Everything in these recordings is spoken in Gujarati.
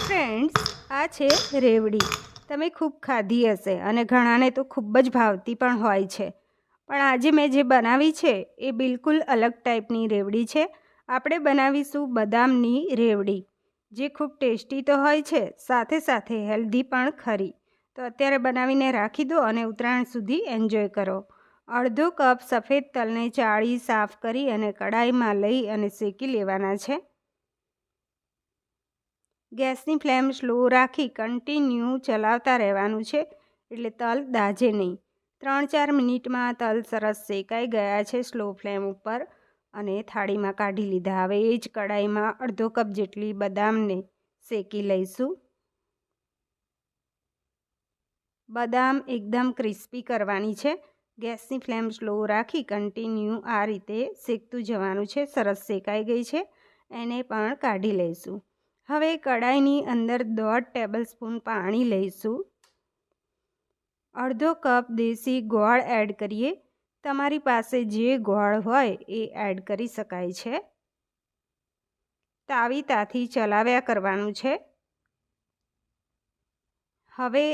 ફ્રેન્ડ્સ, આ છે રેવડી. તમે ખૂબ ખાધી હશે અને ઘણાને તો ખૂબ જ ભાવતી પણ હોય છે. પણ આજે મેં જે બનાવી છે એ બિલકુલ અલગ ટાઈપની રેવડી છે. આપણે બનાવીશું બદામની રેવડી, જે ખૂબ ટેસ્ટી તો હોય છે, સાથે સાથે હેલ્ધી પણ ખરી. તો અત્યારે બનાવીને રાખી દો અને ઉત્તરાયણ સુધી એન્જોય કરો. અડધો કપ સફેદ તલને ચાળી સાફ કરી અને કડાઈમાં લઈ અને શેકી લેવાના છે. ગેસની ફ્લેમ સ્લો રાખી કન્ટિન્યુ ચલાવતા રહેવાનું છે, એટલે તલ દાઝે નહીં. 3-4 મિનિટમાં તલ સરસ શેકાઈ ગયા છે સ્લો ફ્લેમ ઉપર, અને થાળીમાં કાઢી લીધા. હવે એ જ કડાઈમાં અડધો કપ જેટલી બદામને શેકી લઈશું. બદામ એકદમ ક્રિસ્પી કરવાની છે. ગેસની ફ્લેમ સ્લો રાખી કન્ટિન્યુ આ રીતે શેકતું જવાનું છે. સરસ શેકાઈ ગઈ છે, એને પણ કાઢી લઈશું. હવે કડાઈની અંદર 1.5 ટેબલસ્પૂન પાણી લઈશું. અડધો કપ દેશી ગોળ એડ કરીએ. તમારી પાસે જે ગોળ હોય એ એડ કરી શકાય છે. તાવીતાથી ચલાવ્યા કરવાનું છે. હવે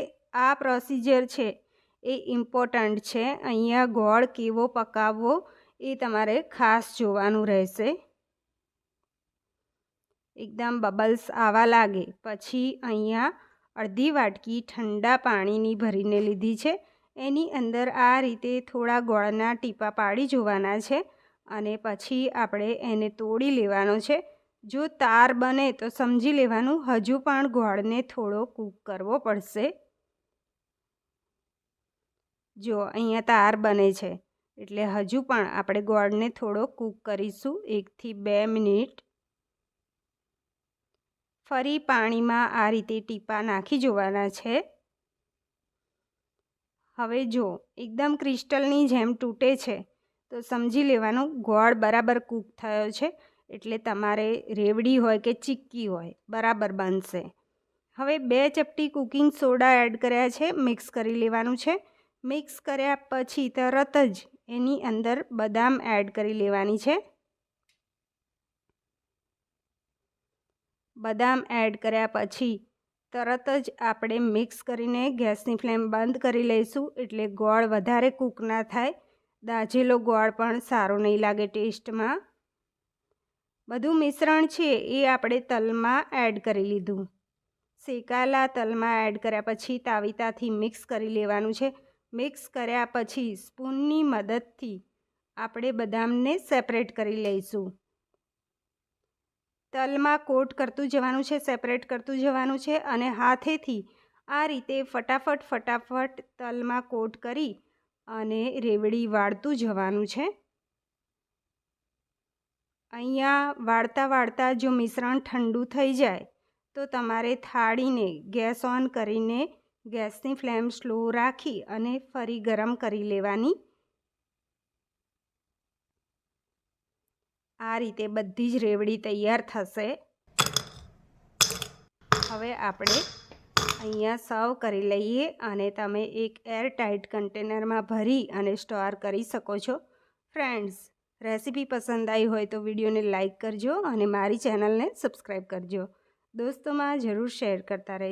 આ પ્રોસિજર છે એ ઇમ્પોર્ટન્ટ છે. અહીંયા ગોળ કેવો પકાવવો એ તમારે ખાસ જોવાનું રહેશે. એકદમ બબલ્સ આવવા લાગે પછી અહીંયા અડધી વાટકી ઠંડા પાણીની ભરીને લીધી છે. એની અંદર આ રીતે થોડા ગોળના ટીપા પાડી જોવાના છે, અને પછી આપણે એને તોડી લેવાનો છે. જો તાર બને તો સમજી લેવાનું હજુ પણ ગોળને થોડો કૂક કરવો પડશે. જો અહીંયા તાર બને છે, એટલે હજુ પણ આપણે ગોળને થોડો કૂક કરીશું 1 થી 2 મિનિટ. ફરી પાણીમાં આ રીતે ટીપા નાખી જોવાના છે. હવે જો એકદમ ક્રિસ્ટલની જેમ તૂટે છે તો સમજી લેવાનું ગોળ બરાબર કૂક થયો છે, એટલે તમારે રેવડી હોય કે ચીક્કી હોય બરાબર બનશે. હવે 2 ચપટી કુકિંગ સોડા એડ કર્યા છે. મિક્સ કરી લેવાનું છે. મિક્સ કર્યા પછી તરત જ એની અંદર બદામ એડ કરી લેવાની છે. બદામ એડ કર્યા પછી તરત જ આપણે મિક્સ કરીને ગેસની ફ્લેમ બંધ કરી લઈશું, એટલે ગોળ વધારે કૂક ના થાય. દાઝેલો ગોળ પણ સારો નહીં લાગે ટેસ્ટમાં. બધું મિશ્રણ છે એ આપણે તલમાં એડ કરી લીધું. શેકાયેલા તલમાં એડ કર્યા પછી તાવીતાથી મિક્સ કરી લેવાનું છે. મિક્સ કર્યા પછી સ્પૂનની મદદથી આપણે બદામને સેપરેટ કરી લઈશું. તલમાં કોટ કરતું જવાનું છે, સેપરેટ કરતું જવાનું છે, અને હાથેથી આ રીતે ફટાફટ તલમાં કોટ કરી અને રેવડી વાળતું જવાનું છે. અહીંયા વાળતા જો મિશ્રણ ઠંડુ થઈ જાય તો તમારે થાળીને ગેસ ઓન કરીને ગેસની ફ્લેમ સ્લો રાખી અને ફરી ગરમ કરી લેવાની. આ રીતે બધી જ રેવડી તૈયાર થશે. હવે આપણે અહીંયા સર્વ કરી લઈએ, અને તમે એક એરટાઇટ કન્ટેનરમાં ભરી અને સ્ટોર કરી શકો છો. ફ્રેન્ડ્સ, રેસીપી પસંદ આવી હોય તો વિડીયોને લાઇક કરજો અને મારી ચેનલને સબસ્ક્રાઈબ કરજો. દોસ્તોમાં જરૂર શેર કરતા રહેજો.